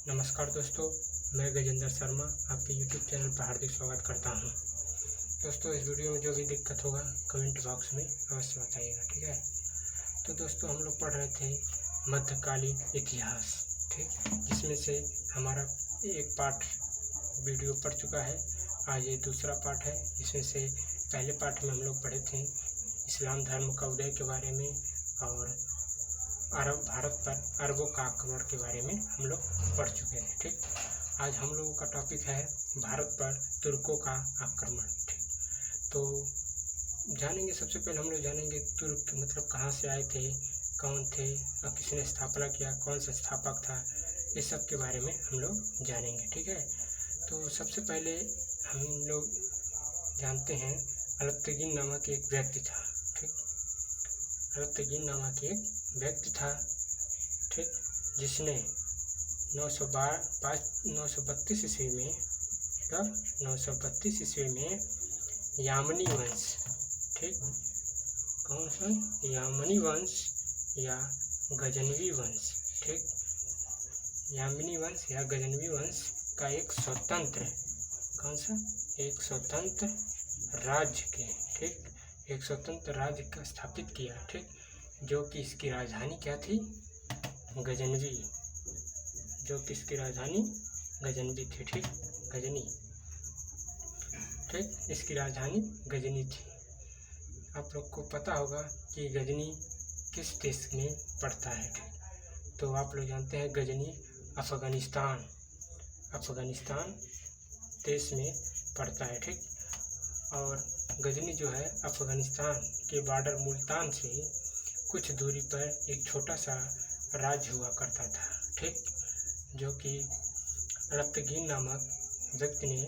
नमस्कार दोस्तों, मैं गजेंद्र शर्मा आपके यूट्यूब चैनल पर हार्दिक स्वागत करता हूं। दोस्तों, इस वीडियो में जो भी दिक्कत होगा कमेंट बॉक्स में अवश्य बताइएगा, ठीक है। तो दोस्तों, हम लोग पढ़ रहे थे मध्यकालीन इतिहास, ठीक, जिसमें से हमारा एक पार्ट वीडियो पढ़ चुका है। आज ये दूसरा पार्ट है। इसमें से पहले पार्ट में हम लोग पढ़े थे इस्लाम धर्म का उदय के बारे में और भारत पर अरबों का आक्रमण के बारे में हम लोग पढ़ चुके हैं, ठीक। आज हम लोगों का टॉपिक है भारत पर तुर्कों का आक्रमण, ठीक। तो जानेंगे, सबसे पहले हम लोग जानेंगे तुर्क मतलब कहाँ से आए थे, कौन थे और किसने स्थापना किया, कौन सा स्थापक था, इस सब के बारे में हम लोग जानेंगे, ठीक है। तो सबसे पहले हम लोग जानते हैं अलत्तगिन नामक एक व्यक्ति था, ठीक। अलत्तगिन नामक एक व्यक्ति था, ठीक, जिसने 932 ईस्वी में 932 ईस्वी में यामनी वंश, ठीक, कौन सा यामनी वंश या गजनवी वंश, ठीक, यामिनी वंश या गजनवी वंश का एक स्वतंत्र, कौन सा, एक स्वतंत्र राज्य के, ठीक, एक स्वतंत्र राज्य का स्थापित किया, ठीक, जो कि इसकी राजधानी क्या थी, गजनवी, जो कि इसकी राजधानी गजनवी थी, ठीक, गजनी, ठीक, इसकी राजधानी गजनी थी। आप लोग को पता होगा कि गजनी किस देश में पड़ता है, ठीक। तो आप लोग जानते हैं गजनी अफगानिस्तान देश में पड़ता है, ठीक। और गजनी जो है अफगानिस्तान के बॉर्डर मुल्तान से कुछ दूरी पर एक छोटा सा राज्य हुआ करता था, ठीक, जो कि अलत्तगिन नामक व्यक्ति ने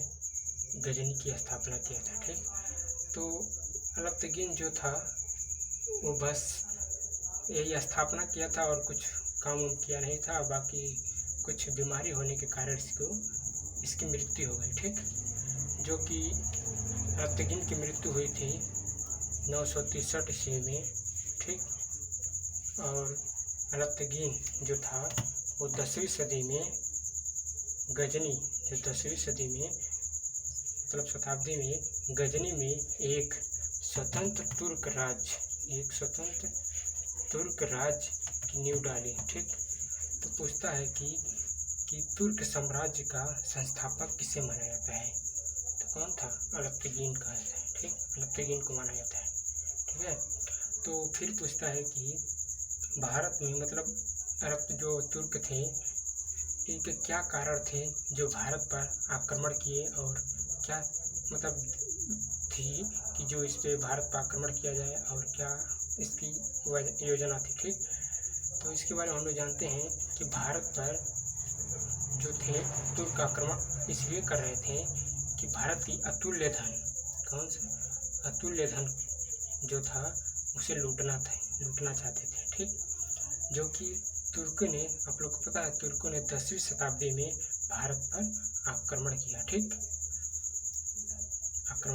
गजनी की स्थापना किया था, ठीक। तो अलत्तगिन जो था वो बस यही स्थापना किया था और कुछ काम किया नहीं था। बाकी कुछ बीमारी होने के कारण इसकी मृत्यु हो गई, ठीक, जो कि अलत्तगिन की मृत्यु हुई थी 963 ईस्वी में, ठीक। और अलत्तगिन जो था वो 10वीं सदी में गजनी, जो 10वीं सदी में मतलब शताब्दी में गजनी में एक स्वतंत्र तुर्क राज्य की नींव डाली, ठीक। तो पूछता है कि तुर्क साम्राज्य का संस्थापक किसे माना जाता है, तो कौन था, अलत्तगिन का है, ठीक, अलत्तगिन को माना जाता है, ठीक है। तो फिर पूछता है कि भारत में मतलब अरब जो तुर्क थे इनके क्या कारण थे जो भारत पर आक्रमण किए और क्या मतलब थी कि जो इस पे भारत पर आक्रमण किया जाए और क्या इसकी योजना थी, ठीक। तो इसके बारे में हम लोग जानते हैं कि भारत पर जो थे तुर्क आक्रमण इसलिए कर रहे थे कि भारत की अतुल्य धन, कौन सा अतुल्य धन जो था उसे लूटना चाहते थे, ठीक। जो कि तुर्क ने, आप लोग को पता है, तुर्कों ने 10वीं शताब्दी में भारत पर आक्रमण किया, ठीक। तो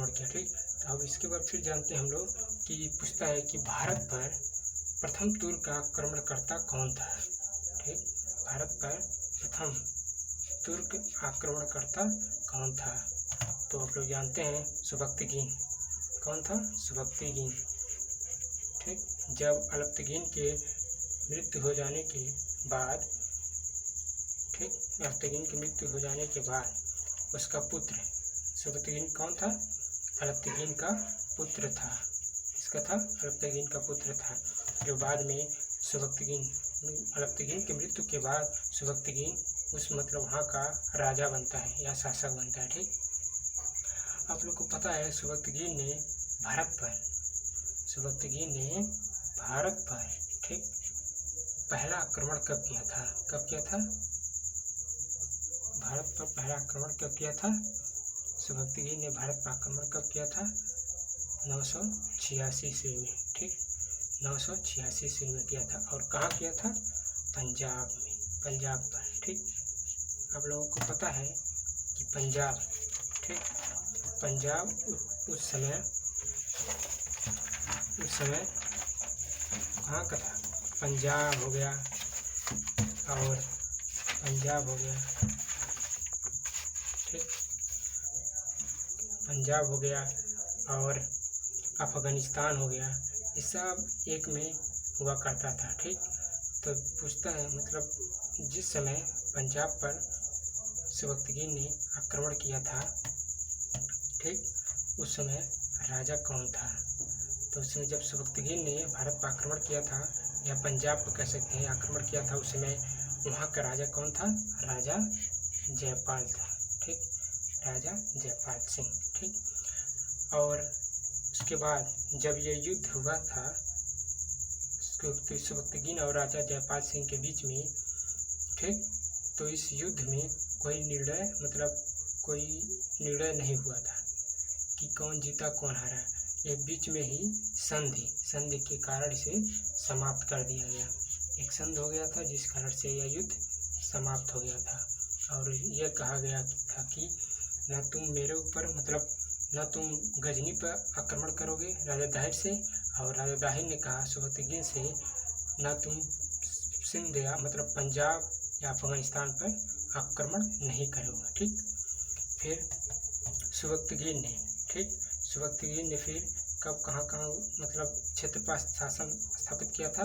अब इसके बाद फिर जानते हैं हम लोग कि पूछता है कि भारत पर प्रथम तुर्क आक्रमणकर्ता कौन था, ठीक। भारत पर प्रथम तुर्क आक्रमणकर्ता कौन था, तो आप लोग जानते हैं सुबक्तगिन। कौन था, सुबक्तगिन, ठीक। जब अलत्तगिन के मृत्यु हो जाने के बाद, ठीक, अलत्तगिन की मृत्यु हो जाने के बाद उसका पुत्र सुबक्तगिन कौन था, अलत्तगिन का पुत्र था, इसका था अलत्तगिन का पुत्र था, जो बाद में अलत्तगिन की मृत्यु के बाद सुबक्तगिन उस मतलब वहाँ का राजा बनता है या शासक बनता है, ठीक। आप लोग को पता है सुबक्तगिन ने भारत पर, ठीक, पहला आक्रमण कब किया था, भारत पर पहला आक्रमण कब किया था, सुबक्तगिन ने भारत पर आक्रमण कब किया था, 986 ईस्वी में, ठीक, 986 ईस्वी में किया था। और कहाँ किया था, पंजाब पर, ठीक। आप लोगों को पता है कि पंजाब, ठीक, पंजाब उस समय कहाँ का था, पंजाब हो गया और पंजाब हो गया, ठीक, पंजाब हो गया और अफ़गानिस्तान हो गया, ये सब एक में हुआ करता था, ठीक। तो पूछता है मतलब जिस समय पंजाब पर सिबकतगिन ने आक्रमण किया था, ठीक, उस समय राजा कौन था। तो उस समय जब सिबकतगिन ने भारत पर आक्रमण किया था या पंजाब पर कह सकते हैं आक्रमण किया था, उस समय वहाँ का राजा कौन था, राजा जयपाल था, ठीक, राजा जयपाल सिंह, ठीक। और उसके बाद जब ये युद्ध हुआ था सिबकतगिन और राजा जयपाल सिंह के बीच में, ठीक, तो इस युद्ध में कोई निर्णय नहीं हुआ था कि कौन जीता कौन हारा। ये बीच में ही संधि के कारण इसे समाप्त कर दिया गया। एक संधि हो गया था जिस कारण से यह युद्ध समाप्त हो गया था और यह कहा गया था कि न तुम मेरे ऊपर न तुम गजनी पर आक्रमण करोगे राजा दाहिर से, और राजा दाहिर ने कहा सिबकतगिन से न तुम सिंध या पंजाब या अफ़गानिस्तान पर आक्रमण नहीं करोगे, ठीक। फिर सिबकतगिन ने फिर कब कहाँ क्षेत्र पर शासन स्थापित किया था।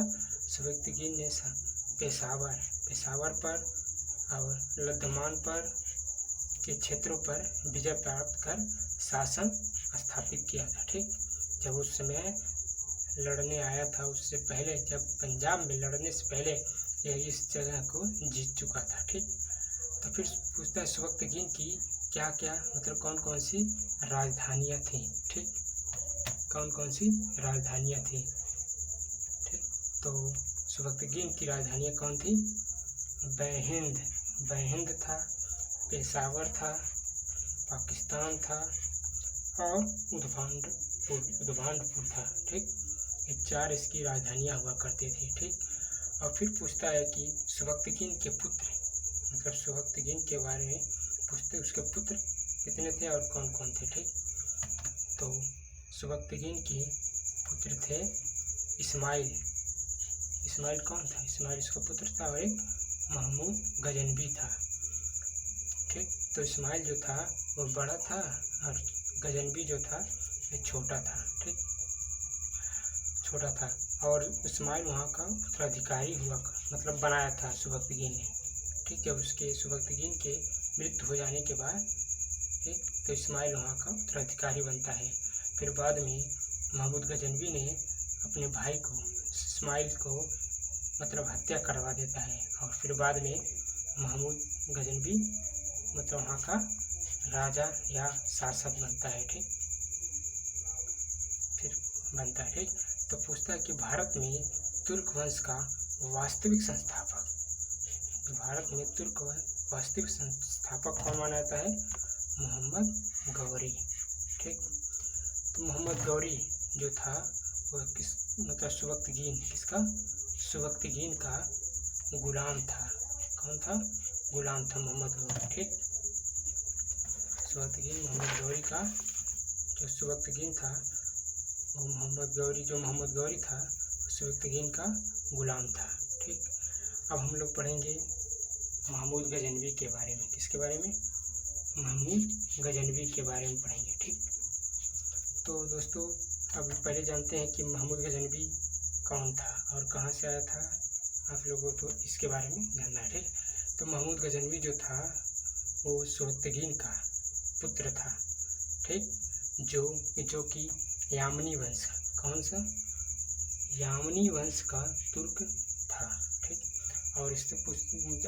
सिबकतगिन ने पेशावर पर और लद्दामान पर के क्षेत्रों पर विजय प्राप्त कर शासन स्थापित किया था, ठीक। जब उस समय लड़ने आया था, उससे पहले जब पंजाब में लड़ने से पहले यह इस जगह को जीत चुका था, ठीक। तो फिर पूछता है सिबकतगिन की क्या क्या कौन कौन सी राजधानियाँ थीं, ठीक, कौन कौन सी राजधानियाँ थी, ठीक। तो सिबकतगिन की राजधानियाँ कौन थी, बहिंद था, पेशावर था, पाकिस्तान था और उद्भांडपुर था, ठीक। ये 4 इसकी राजधानियाँ हुआ करती थी, ठीक। और फिर पूछता है कि सिबकतगिन के पुत्र सिबकतगिन के बारे में पूछते, उसके पुत्र कितने थे और कौन कौन थे, ठीक। तो सिबकतगिन के पुत्र थे इस्माइल कौन था, इस्माइल इसका पुत्र था और एक महमूद गजनवी था, ठीक। तो इस्माइल जो था वो बड़ा था और गजनवी जो था ये छोटा था, ठीक, छोटा था। और इस्माइल वहाँ का उत्तराधिकारी हुआ बनाया था सिबकतगिन ने, ठीक। जब उसके सिबकतगिन के मृत्यु हो जाने के बाद, ठीक, तो इस्माइल वहाँ का उत्तराधिकारी बनता है। फिर बाद में महमूद गजनवी ने अपने भाई को इस्माइल को हत्या करवा देता है और फिर बाद में महमूद गजनवी वहाँ का राजा या शासक बनता है, ठीक, फिर बनता है, ठीक। तो पूछता है कि भारत में तुर्क वंश का वास्तविक संस्थापक, भारत में तुर्क वास्तविक संस्थापक कौन माना जाता है, मोहम्मद गौरी, ठीक। तो मोहम्मद गौरी जो था वो सिबकतगिन का गुलाम था। कौन था, गुलाम था मोहम्मद गौरी, ठीक। मोहम्मद गौरी का जो सिबकतगिन था वो मोहम्मद गौरी था सिबकतगिन का गुलाम था, ठीक। अब हम लोग पढ़ेंगे महमूद गजनवी के बारे में। किसके बारे में, महमूद गजनवी के बारे में पढ़ेंगे, ठीक। तो दोस्तों अब पहले जानते हैं कि महमूद गजनवी कौन था और कहाँ से आया था, आप लोगों को इसके बारे में जानना है, ठीक। तो महमूद गजनवी जो था वो सिबकतगिन का पुत्र था, ठीक, जो कि यामनी वंश, कौन सा, यामनी वंश का तुर्क था, ठीक। और इससे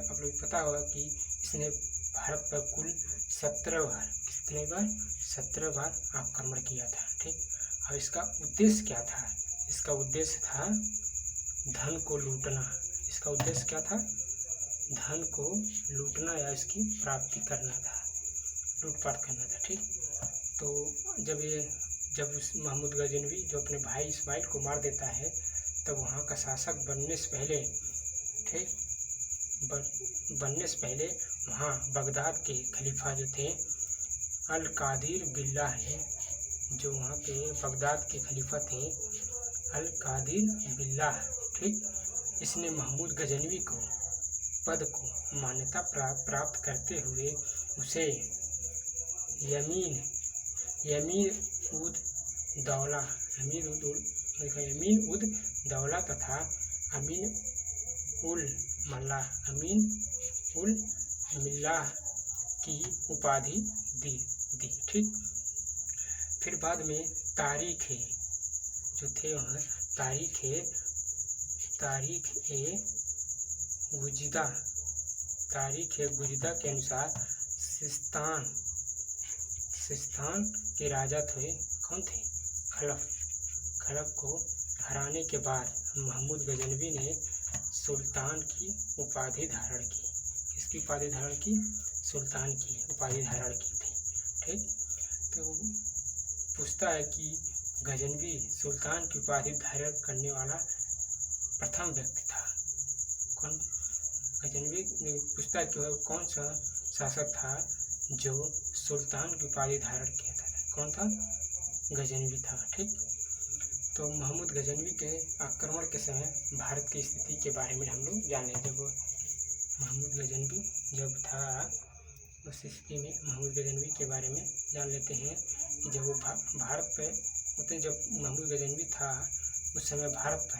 आप लोग पता होगा कि इसने भारत पर कुल 17 बार, कितने बार, 17 बार आक्रमण किया था, ठीक। और इसका उद्देश्य क्या था, इसका उद्देश्य था धन को लूटना। इसका उद्देश्य क्या था, धन को लूटना या इसकी प्राप्ति करना था, लूटपाट करना था, ठीक। तो जब उस महमूद गजनवी जो अपने भाई इस्माइल को मार देता है तब वहाँ का शासक बनने से पहले, ठीक, बनने से पहले वहाँ बगदाद के खलीफा जो थे अल कादिर बिल्लाह है, जो वहाँ के बगदाद के खलीफा थे अल कादिर बिल्लाह, ठीक। इसने महमूद गजनवी को पद को मान्यता प्राप्त करते हुए उसे यमीन उद दौला तथा अमीन उल मिल्लाह की उपाधि दी। ठीक। फिर बाद में तारीख ए गुजदा के अनुसार सिस्तान के राजा थे। कौन थे? खलफ को हराने के बाद महमूद गजनवी ने सुल्तान की उपाधि धारण की। किसकी उपाधि धारण की? सुल्तान की उपाधि धारण की थी। ठीक। तो पूछता है कि गजनवी सुल्तान की उपाधि धारण करने वाला प्रथम व्यक्ति था। कौन? गजनवी ने पूछता है कि वह कौन सा शासक था जो सुल्तान की उपाधि धारण किया था? कौन था? गजनवी था। ठीक। तो महमूद गजनवी के आक्रमण के समय भारत की स्थिति के बारे में हम लोग जाने। जब महमूद गजनवी जब था उस स्थिति में महमूद गजनवी के बारे में जान लेते हैं कि जब वो भारत पे होते, जब महमूद गजनवी था उस समय भारत पर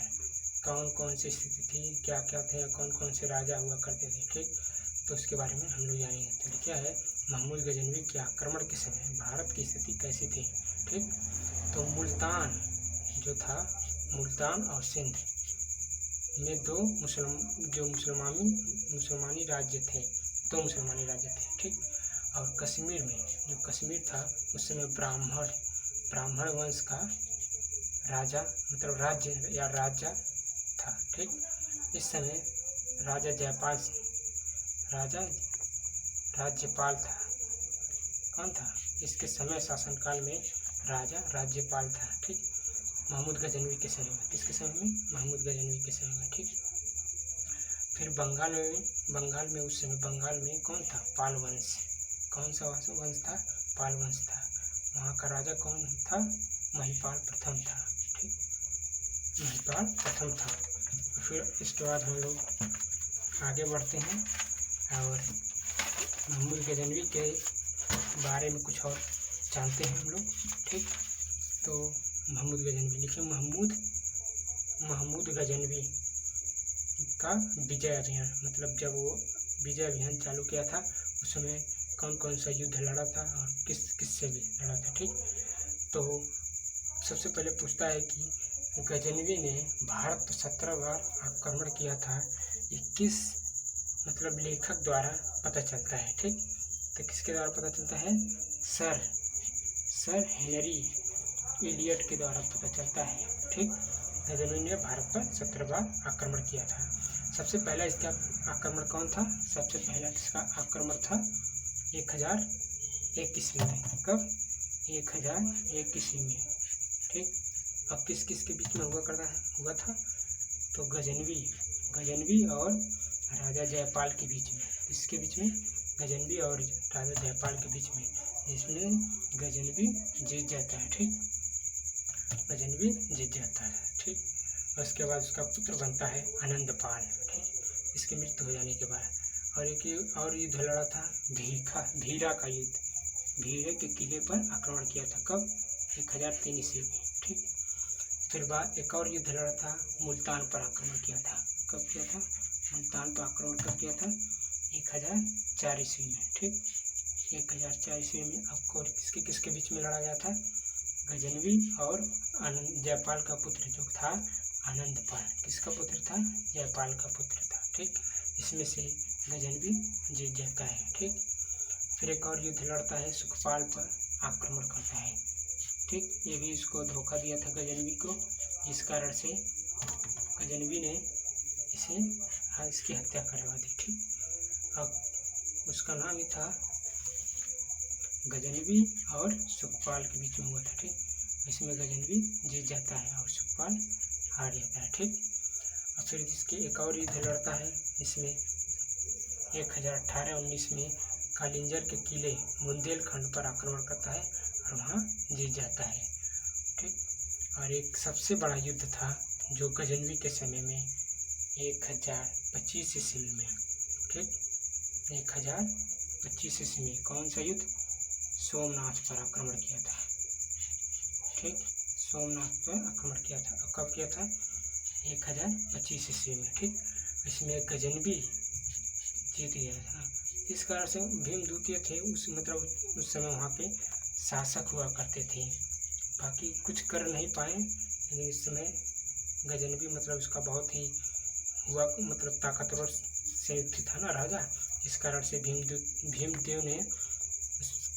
कौन कौन सी स्थिति थी, क्या क्या थे, कौन कौन से राजा हुआ करते थे। ठीक। तो उसके बारे में हम लोग जानेंगे। तो क्या है, महमूद गजनवी के आक्रमण के समय भारत की स्थिति कैसी थी। ठीक। तो मुल्तान जो था, मुल्तान और सिंध में दो मुसलमानी राज्य थे। ठीक। और कश्मीर में, जो कश्मीर था उस समय ब्राह्मण वंश का राजा मतलब राजा था। ठीक। इस समय राज्यपाल था। कौन था? इसके समय शासनकाल में राजा राज्यपाल था। ठीक। महमूद गजनवी के समय में। किसके समय में? महमूद गजनवी के समय में। ठीक। फिर बंगाल में उस समय बंगाल में कौन था? पाल वंश। कौन सा वंश था? पाल वंश था। वहाँ का राजा कौन था? महिपाल प्रथम था। ठीक। महिपाल प्रथम था। फिर इसके बाद हम लोग आगे बढ़ते हैं और महमूद गजनवी के बारे में कुछ और जानते हैं हम लोग। ठीक। तो महमूद गजनवी लिखे, महमूद गजनवी का विजय अभियान, मतलब जब वो विजय अभियान चालू किया था उस समय कौन कौन सा युद्ध लड़ा था और किस से भी लड़ा था। ठीक। तो सबसे पहले पूछता है कि गजनवी ने भारत पर 17 बार आक्रमण किया था। ये किस मतलब लेखक द्वारा पता चलता है। ठीक। तो किसके द्वारा पता चलता है? सर हेनरी एलियट के द्वारा पता चलता है। ठीक। गजनवी ने भारत पर 17 बार आक्रमण किया था। सबसे पहला इसका आक्रमण कौन था? सबसे पहला इसका आक्रमण था 1001 ईस्वी में। कब? 1001 ईस्वी में। ठीक। अब किस के बीच में हुआ था? तो गजनवी और राजा जयपाल के बीच में। किसके बीच में? गजनवी और राजा जयपाल के बीच में, जिसमें गजनवी जीत जाता है। ठीक। गजनवी जीत जाता है। ठीक। उसके बाद उसका पुत्र बनता है आनंदपाल। ठीक। इसकी मृत्यु हो जाने के बाद और एक और युद्ध लड़ा था भीरा का युद्ध। भीरे के किले पर आक्रमण किया था। कब? 1003 ईस्वी में। ठीक। फिर बाद एक और युद्ध लड़ा था, मुल्तान पर आक्रमण किया था। कब किया था? मुल्तान पर आक्रमण कब किया था? 1004 ईस्वी में। ठीक। 1004 ईस्वी में आपको किसके बीच में लड़ा गया था? गजनवी और जयपाल का पुत्र जो था आनंदपाल। किसका पुत्र था? जयपाल का पुत्र था। ठीक। इसमें से गजनवी जीत जाता है। ठीक। फिर एक और युद्ध लड़ता है, सुखपाल पर आक्रमण करता है। ठीक। ये भी इसको धोखा दिया था गजनवी को, जिस कारण से गजनवी ने इसकी हत्या करवा दी। ठीक। अब उसका नाम ही था गजनवी और सुखपाल के बीच में हुआ था। ठीक। इसमें गजनवी जीत जाता है और सुखपाल हार जाता है। ठीक। और फिर इसके एक और युद्ध लड़ता है, इसमें 1018-19 में कालिंजर के किले बुंदेलखंड पर आक्रमण करता है और वहाँ जीत जाता है। ठीक। और एक सबसे बड़ा युद्ध था जो गजनवी के समय में 1025 ईस्वी में ठीक। 1025 ईस्वी में कौन सा युद्ध? सोमनाथ पर आक्रमण किया था, ठीक। सोमनाथ पर आक्रमण किया था। कब किया था? 1025 ईस्वी में, ठीक। इसमें गजनवी जीत गया था। इस कारण से भीम द्वितीय थे, उस समय वहाँ के शासक हुआ करते थे। बाकी कुछ कर नहीं पाए, लेकिन इस समय गजनवी उसका बहुत ही हुआ ताकतवर से था ना राजा, इस कारण से भीमदेव ने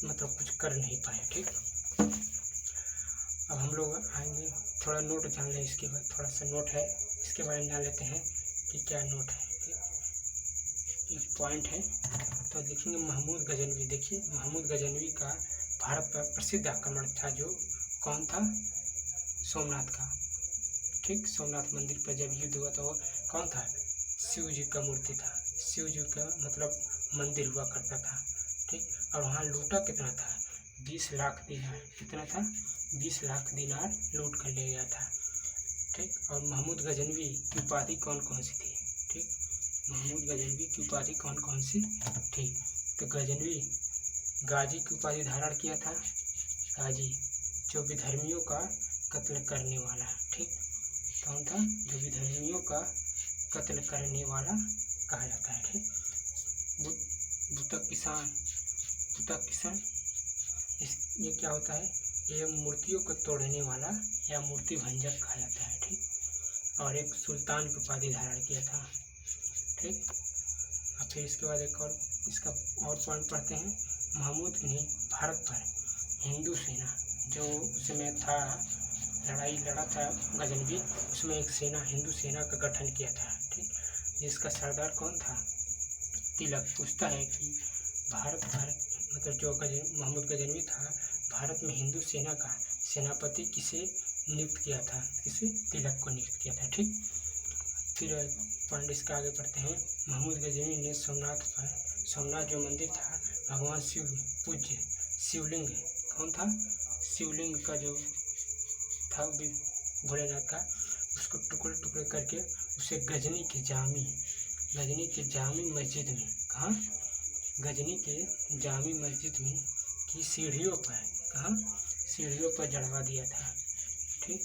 कुछ कर नहीं पाए, ठीक। अब हम लोग आएंगे, थोड़ा नोट जान लें। इसके बाद थोड़ा सा नोट है, इसके बारे में जान लेते हैं कि क्या नोट है। एक पॉइंट है तो लिखेंगे महमूद गजनवी। देखिए महमूद गजनवी का भारत पर प्रसिद्ध आक्रमण था, जो कौन था? सोमनाथ का, ठीक। सोमनाथ मंदिर पर जब युद्ध हुआ तो कौन था? शिव जी का मूर्ति था, शिव जी का मंदिर हुआ करता था, ठीक। और वहाँ लूटा कितना था? 20 लाख दिनार। कितना था? 20 लाख दिनार लूट कर ले गया था, ठीक। और महमूद गजनवी की उपाधि कौन कौन सी थी, ठीक। महमूद गजनवी की उपाधि कौन कौन सी थी? तो गजनवी गाजी की उपाधि धारण किया था। गाजी जो विधर्मियों का कत्ल करने वाला, ठीक। कौन था? जो विधर्मियों का कत्ल करने वाला कहा जाता है, ठीक। बुतक किसान ये क्या होता है? ये मूर्तियों को तोड़ने वाला या मूर्ति भंजक कहा जाता है, ठीक। और एक सुल्तान की उपाधि धारण किया था, ठीक। और फिर इसके बाद एक और इसका और पॉइंट पढ़ते हैं। महमूद ने भारत पर हिंदू सेना, जो उसमें था लड़ाई लड़ा था गजनवी, उसमें एक सेना, हिंदू सेना का गठन किया था, ठीक। जिसका सरदार कौन था? तिलक। पूछता है कि भारत पर जो महमूद गजनवी था, भारत में हिंदू सेना का सेनापति किसे नियुक्त किया था? किसे? तिलक को नियुक्त किया था, ठीक। फिर पॉइंट इसका आगे पढ़ते हैं। महमूद गजनवी ने सोमनाथ जो मंदिर था, भगवान शिव पूज्य शिवलिंग, कौन था? शिवलिंग का जो था भोलेनाथ का, उसको टुकड़े टुकड़े करके उसे गजनी के जामी मस्जिद में, कहाँ? गजनी के जामी मस्जिद में की सीढ़ियों पर, कहाँ? सीढ़ियों पर जड़वा दिया था, ठीक।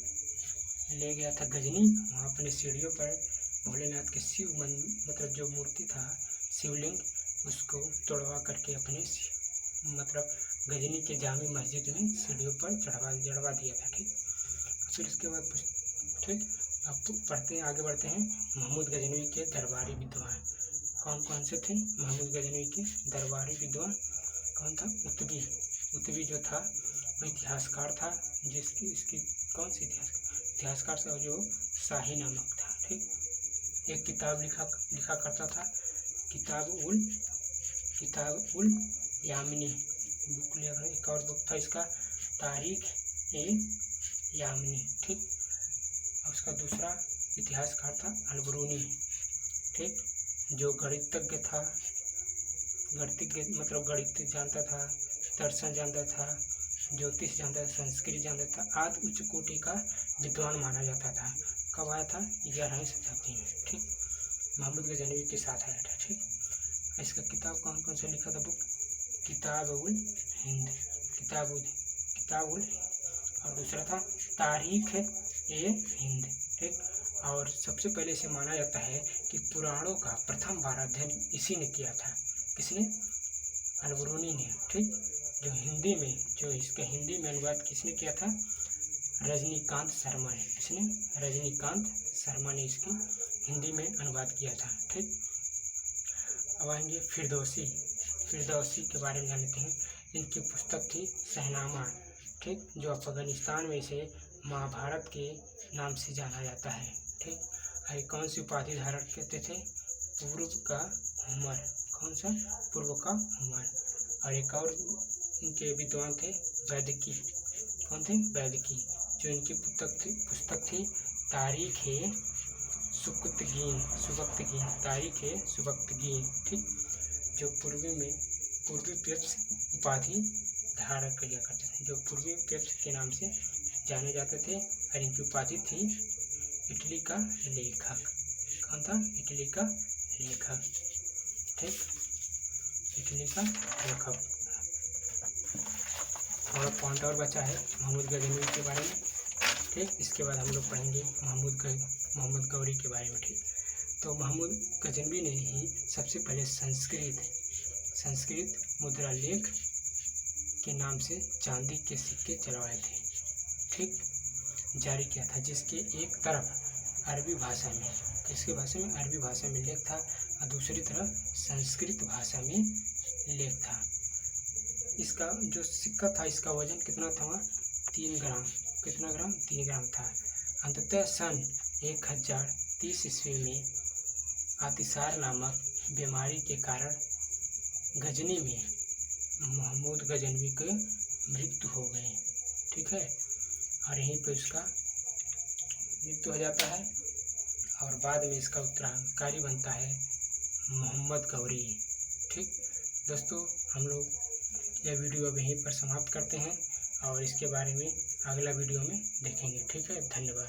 ले गया था गजनी, वहाँ अपने सीढ़ियों पर भोलेनाथ के जो मूर्ति था शिवलिंग, उसको तोड़वा करके अपने गजनी के जामी मस्जिद में सीढ़ियों पर जड़वा दिया था, ठीक। फिर इसके बाद, ठीक। अब पढ़ते हैं, आगे बढ़ते हैं। महमूद गजनवी के दरबारी विद्वान कौन कौन से थे? महमूद गजनवी के दरबारी विद्वान कौन था? उत्तवी जो था वो इतिहासकार था, इसकी कौन सी इतिहासकार से जो शाही नामक था, ठीक। एक किताब लिखा करता था, किताब उल यामिनी बुक लिया। एक और बुक था इसका, तारीख ए यामिनी, ठीक। और उसका दूसरा इतिहासकार था अलबरूनी, ठीक। जो गणितज्ञ था, गणित जानता था, दर्शन जानता था, ज्योतिष जानता था, संस्कृत जानता था, आदि उच्च कोटि का विद्वान माना जाता था। कब आया था? 11वीं शताब्दी में, ठीक। महमूद गजनवी के साथ आया था, ठीक। इसका किताब कौन कौन सा लिखा था? बुक किताब उल हिंद, और दूसरा था तारीख ए हिंद, ठीक। और सबसे पहले इसे माना जाता है कि पुराणों का प्रथम बार अध्ययन इसी ने किया था। किसने? अलबरूनी ने, ठीक। इसका हिंदी में अनुवाद किसने किया था? रजनीकांत शर्मा ने। किसने? रजनीकांत शर्मा ने इसकी हिंदी में अनुवाद किया था, ठीक। अब आएंगे फिरदौसी के बारे में जान लेते हैं। इनकी पुस्तक थी शहनामा, ठीक, जो अफगानिस्तान में इसे महाभारत के नाम से जाना जाता है, ठीक। और कौन सी उपाधि धारण करते थे? पूर्व का हुमर। कौन सा? पूर्व का हुमर। और एक और इनके विद्वान थे वैदिकी। कौन थे? वैदिकी। जो इनकी पुस्तक थी तारीख ए सुबक्तगीन, तारीख ए सुबक्तगीन, ठीक। जो पूर्वी पेप्स उपाधि धारण किया करते थे, जो पूर्वी पेप्स के नाम से जाने जाते थे। और इनकी उपाधि थी इटली का लेखक। कौन था? इटली का लेखक, ठीक, इटली का लेखक। थोड़ा पॉइंट और बचा है महमूद गजनवी के बारे में, ठीक। इसके बाद हम लोग पढ़ेंगे मोहम्मद गौरी के बारे में, ठीक। तो महमूद गजनवी ने ही सबसे पहले संस्कृत मुद्रा लेख के नाम से चांदी के सिक्के चलवाए थे, ठीक, जारी किया था, जिसके एक तरफ अरबी भाषा में, किसकी भाषा में, अरबी भाषा में लेख था और दूसरी तरफ संस्कृत भाषा में लेख था। इसका जो सिक्का था, इसका वजन कितना था, 3 ग्राम, कितना ग्राम, 3 ग्राम था। अंततः सन 1030 ईस्वी में अतिसार नामक बीमारी के कारण गजनी में महमूद गजनवी की मृत्यु हो गई, ठीक है, और यहीं पे उसका मृत्यु हो जाता है और बाद में इसका उत्तराधिकारी बनता है मोहम्मद गौरी, ठीक। दोस्तों, हम लोग यह वीडियो अब यहीं पर समाप्त करते हैं और इसके बारे में अगला वीडियो में देखेंगे, ठीक है। धन्यवाद।